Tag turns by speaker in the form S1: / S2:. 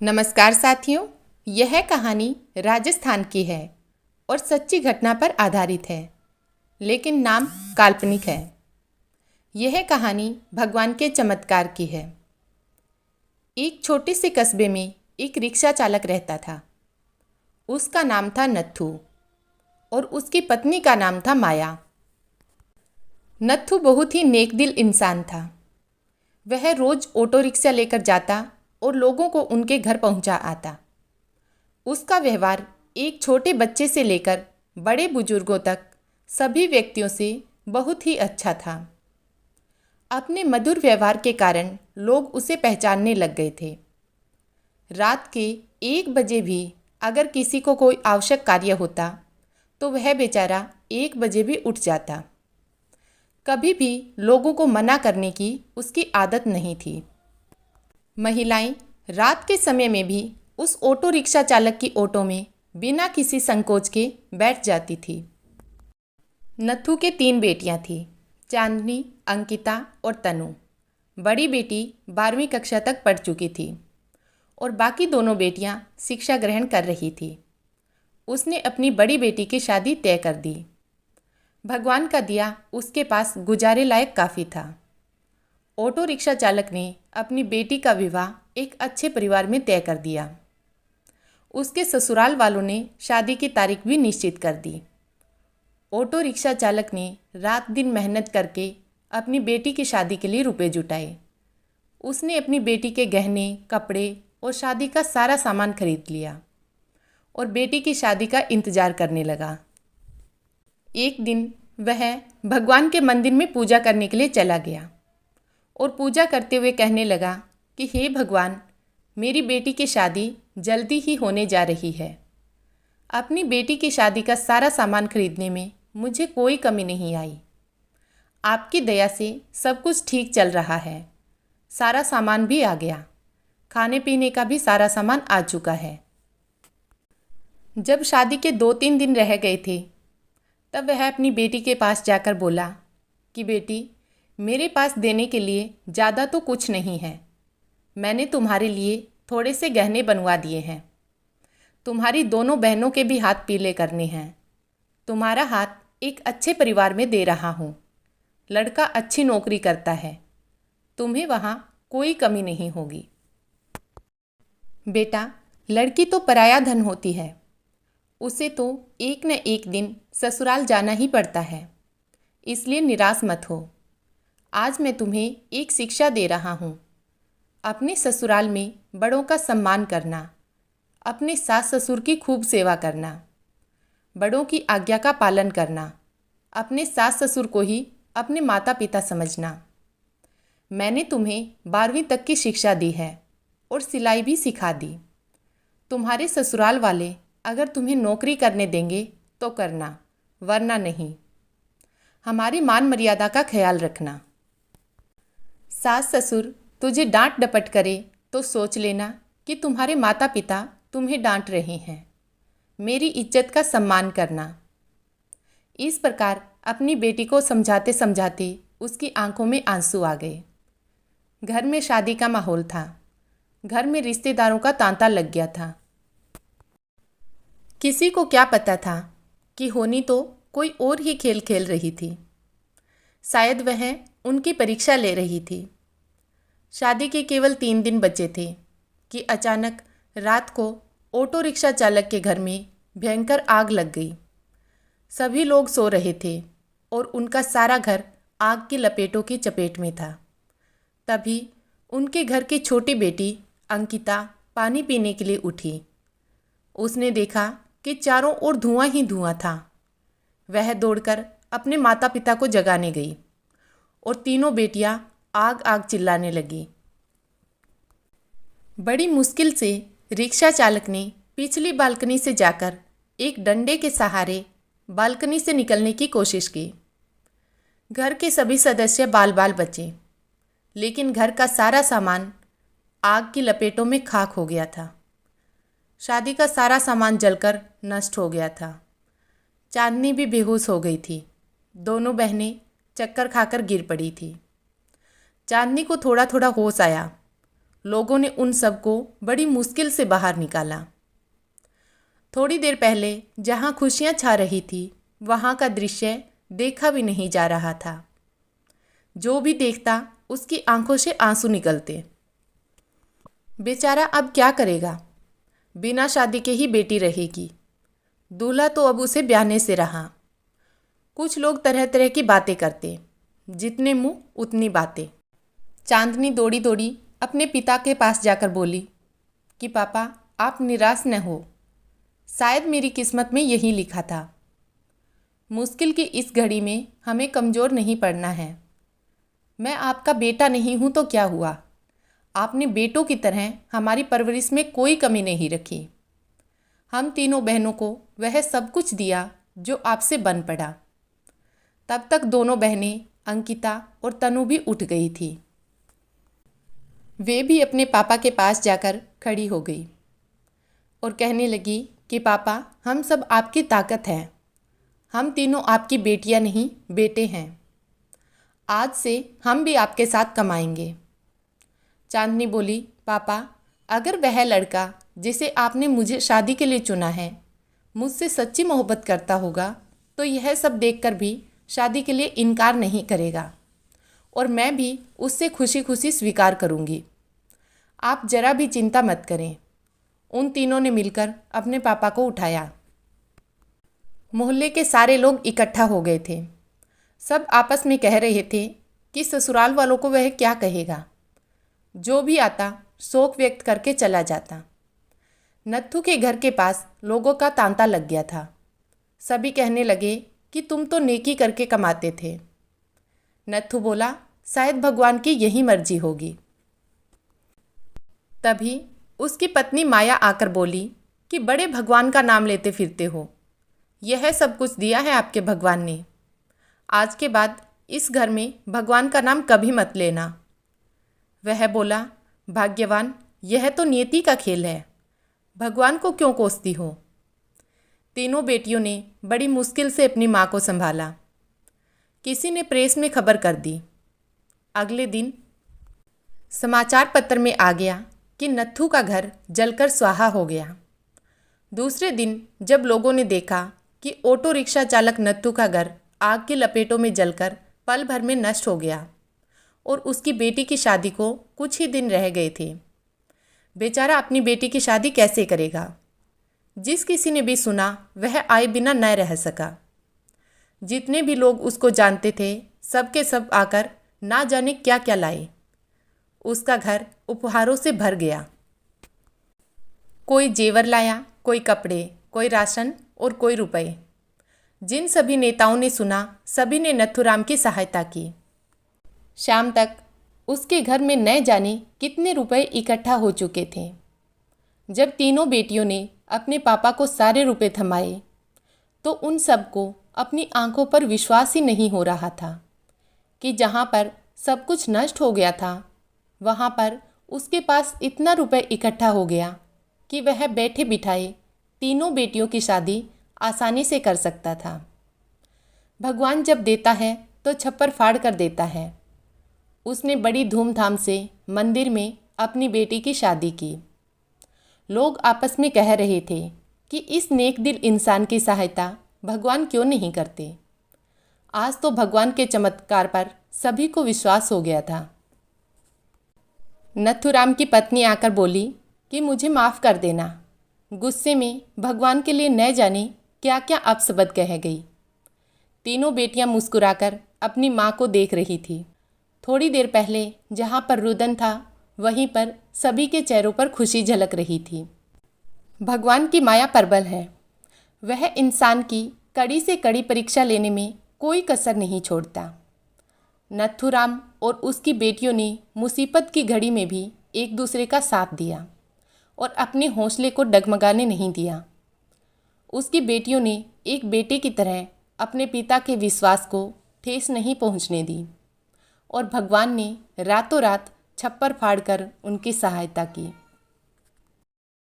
S1: नमस्कार साथियों, यह कहानी राजस्थान की है और सच्ची घटना पर आधारित है, लेकिन नाम काल्पनिक है। यह कहानी भगवान के चमत्कार की है। एक छोटे से कस्बे में एक रिक्शा चालक रहता था। उसका नाम था नत्थू और उसकी पत्नी का नाम था माया। नत्थू बहुत ही नेकदिल इंसान था। वह रोज ऑटो रिक्शा लेकर जाता और लोगों को उनके घर पहुंचा आता। उसका व्यवहार एक छोटे बच्चे से लेकर बड़े बुजुर्गों तक सभी व्यक्तियों से बहुत ही अच्छा था। अपने मधुर व्यवहार के कारण लोग उसे पहचानने लग गए थे। रात के 1 बजे भी अगर किसी को कोई आवश्यक कार्य होता तो वह बेचारा 1 बजे भी उठ जाता। कभी भी लोगों को मना करने की उसकी आदत नहीं थी। महिलाएं रात के समय में भी उस ऑटो रिक्शा चालक की ऑटो में बिना किसी संकोच के बैठ जाती थी। नत्थू के 3 बेटियां थीं, चांदनी, अंकिता और तनु। बड़ी बेटी 12वीं कक्षा तक पढ़ चुकी थी और बाकी दोनों बेटियां शिक्षा ग्रहण कर रही थी। उसने अपनी बड़ी बेटी की शादी तय कर दी। भगवान का दिया उसके पास गुजारे लायक काफ़ी था। ऑटो रिक्शा चालक ने अपनी बेटी का विवाह एक अच्छे परिवार में तय कर दिया। उसके ससुराल वालों ने शादी की तारीख भी निश्चित कर दी। ऑटो रिक्शा चालक ने रात दिन मेहनत करके अपनी बेटी की शादी के लिए रुपए जुटाए। उसने अपनी बेटी के गहने, कपड़े और शादी का सारा सामान खरीद लिया और बेटी की शादी का इंतजार करने लगा। एक दिन वह भगवान के मंदिर में पूजा करने के लिए चला गया और पूजा करते हुए कहने लगा कि हे भगवान, मेरी बेटी की शादी जल्दी ही होने जा रही है। अपनी बेटी की शादी का सारा सामान खरीदने में मुझे कोई कमी नहीं आई। आपकी दया से सब कुछ ठीक चल रहा है। सारा सामान भी आ गया। खाने पीने का भी सारा सामान आ चुका है। जब शादी के 2-3 दिन रह गए थे तब वह अपनी बेटी के पास जाकर बोला कि बेटी, मेरे पास देने के लिए ज़्यादा तो कुछ नहीं है। मैंने तुम्हारे लिए थोड़े से गहने बनवा दिए हैं। तुम्हारी दोनों बहनों के भी हाथ पीले करने हैं। तुम्हारा हाथ एक अच्छे परिवार में दे रहा हूँ। लड़का अच्छी नौकरी करता है। तुम्हें वहाँ कोई कमी नहीं होगी। बेटा, लड़की तो पराया धन होती है। उसे तो एक न एक दिन ससुराल जाना ही पड़ता है, इसलिए निराश मत हो। आज मैं तुम्हें एक शिक्षा दे रहा हूँ। अपने ससुराल में बड़ों का सम्मान करना, अपने सास ससुर की खूब सेवा करना, बड़ों की आज्ञा का पालन करना, अपने सास ससुर को ही अपने माता पिता समझना। मैंने तुम्हें 12वीं तक की शिक्षा दी है और सिलाई भी सिखा दी। तुम्हारे ससुराल वाले अगर तुम्हें नौकरी करने देंगे तो करना, वरना नहीं। हमारी मान मर्यादा का ख्याल रखना। सास ससुर तुझे डांट डपट करे तो सोच लेना कि तुम्हारे माता पिता तुम्हें डांट रहे हैं। मेरी इज्जत का सम्मान करना। इस प्रकार अपनी बेटी को समझाते समझाते उसकी आंखों में आंसू आ गए। घर में शादी का माहौल था। घर में रिश्तेदारों का तांता लग गया था। किसी को क्या पता था कि होनी तो कोई और ही खेल खेल रही थी। शायद वह उनकी परीक्षा ले रही थी। शादी के केवल 3 दिन बचे थे कि अचानक रात को ऑटो रिक्शा चालक के घर में भयंकर आग लग गई। सभी लोग सो रहे थे और उनका सारा घर आग की लपेटों की चपेट में था। तभी उनके घर की छोटी बेटी अंकिता पानी पीने के लिए उठी। उसने देखा कि चारों ओर धुआं ही धुआं था। वह दौड़कर अपने माता पिता को जगाने गई और तीनों बेटियां आग आग चिल्लाने लगी। बड़ी मुश्किल से रिक्शा चालक ने पिछली बालकनी से जाकर एक डंडे के सहारे बालकनी से निकलने की कोशिश की। घर के सभी सदस्य बाल बाल बचे, लेकिन घर का सारा सामान आग की लपेटों में खाक हो गया था। शादी का सारा सामान जलकर नष्ट हो गया था। चांदनी भी बेहोश हो गई थी। दोनों बहनें चक्कर खाकर गिर पड़ी थी। चांदनी को थोड़ा थोड़ा होश आया। लोगों ने उन सबको बड़ी मुश्किल से बाहर निकाला। थोड़ी देर पहले जहाँ खुशियाँ छा रही थी वहाँ का दृश्य देखा भी नहीं जा रहा था। जो भी देखता उसकी आंखों से आंसू निकलते। बेचारा अब क्या करेगा, बिना शादी के ही बेटी रहेगी। दूल्हा तो अब उसे ब्याहने से रहा। कुछ लोग तरह तरह की बातें करते, जितने मुंह उतनी बातें। चांदनी दौड़ी दौड़ी अपने पिता के पास जाकर बोली कि पापा आप निराश न हो, शायद मेरी किस्मत में यही लिखा था। मुश्किल की इस घड़ी में हमें कमज़ोर नहीं पड़ना है। मैं आपका बेटा नहीं हूँ तो क्या हुआ, आपने बेटों की तरह हमारी परवरिश में कोई कमी नहीं रखी। हम तीनों बहनों को वह सब कुछ दिया जो आपसे बन पड़ा। तब तक दोनों बहनें अंकिता और तनु भी उठ गई थी। वे भी अपने पापा के पास जाकर खड़ी हो गई और कहने लगी कि पापा हम सब आपकी ताकत हैं। हम तीनों आपकी बेटियां नहीं बेटे हैं। आज से हम भी आपके साथ कमाएंगे। चांदनी बोली पापा अगर वह लड़का जिसे आपने मुझे शादी के लिए चुना है मुझसे सच्ची मोहब्बत करता होगा तो यह सब देखकर भी शादी के लिए इनकार नहीं करेगा और मैं भी उससे खुशी खुशी स्वीकार करूंगी। आप जरा भी चिंता मत करें। उन तीनों ने मिलकर अपने पापा को उठाया। मोहल्ले के सारे लोग इकट्ठा हो गए थे। सब आपस में कह रहे थे कि ससुराल वालों को वह क्या कहेगा। जो भी आता शोक व्यक्त करके चला जाता। नत्थू के घर के पास लोगों का तांता लग गया था। सभी कहने लगे कि तुम तो नेकी करके कमाते थे। नत्थू बोला शायद भगवान की यही मर्जी होगी। तभी उसकी पत्नी माया आकर बोली कि बड़े भगवान का नाम लेते फिरते हो, यह सब कुछ दिया है आपके भगवान ने। आज के बाद इस घर में भगवान का नाम कभी मत लेना। वह बोला भाग्यवान यह तो नियति का खेल है, भगवान को क्यों कोसती हो। तीनों बेटियों ने बड़ी मुश्किल से अपनी माँ को संभाला। किसी ने प्रेस में खबर कर दी। अगले दिन समाचार पत्र में आ गया कि नत्थू का घर जलकर स्वाहा हो गया। दूसरे दिन जब लोगों ने देखा कि ऑटो रिक्शा चालक नत्थू का घर आग की लपेटों में जलकर पल भर में नष्ट हो गया और उसकी बेटी की शादी को कुछ ही दिन रह गए थे, बेचारा अपनी बेटी की शादी कैसे करेगा। जिस किसी ने भी सुना वह आए बिना न रह सका। जितने भी लोग उसको जानते थे सबके सब आकर ना जाने क्या क्या लाए। उसका घर उपहारों से भर गया। कोई जेवर लाया, कोई कपड़े, कोई राशन और कोई रुपए। जिन सभी नेताओं ने सुना सभी ने नथुराम की सहायता की। शाम तक उसके घर में न जाने कितने रुपए इकट्ठा हो चुके थे। जब तीनों बेटियों ने अपने पापा को सारे रुपए थमाए तो उन सबको अपनी आंखों पर विश्वास ही नहीं हो रहा था कि जहाँ पर सब कुछ नष्ट हो गया था वहाँ पर उसके पास इतना रुपए इकट्ठा हो गया कि वह बैठे बिठाए तीनों बेटियों की शादी आसानी से कर सकता था। भगवान जब देता है तो छप्पर फाड़ कर देता है। उसने बड़ी धूमधाम से मंदिर में अपनी बेटी की शादी की। लोग आपस में कह रहे थे कि इस नेक दिल इंसान की सहायता भगवान क्यों नहीं करते। आज तो भगवान के चमत्कार पर सभी को विश्वास हो गया था। नथुराम की पत्नी आकर बोली कि मुझे माफ़ कर देना। गुस्से में भगवान के लिए न जाने क्या क्या अपशब्द कह गई। तीनों बेटियां मुस्कुराकर अपनी माँ को देख रही थी। थोड़ी देर पहले जहाँ पर रुदन था वहीं पर सभी के चेहरों पर खुशी झलक रही थी। भगवान की माया प्रबल है। वह इंसान की कड़ी से कड़ी परीक्षा लेने में कोई कसर नहीं छोड़ता। नथुराम और उसकी बेटियों ने मुसीबत की घड़ी में भी एक दूसरे का साथ दिया और अपने हौसले को डगमगाने नहीं दिया। उसकी बेटियों ने एक बेटे की तरह अपने पिता के विश्वास को ठेस नहीं पहुंचने दी और भगवान ने रातों रात छप्पर फाड़कर उनकी सहायता की।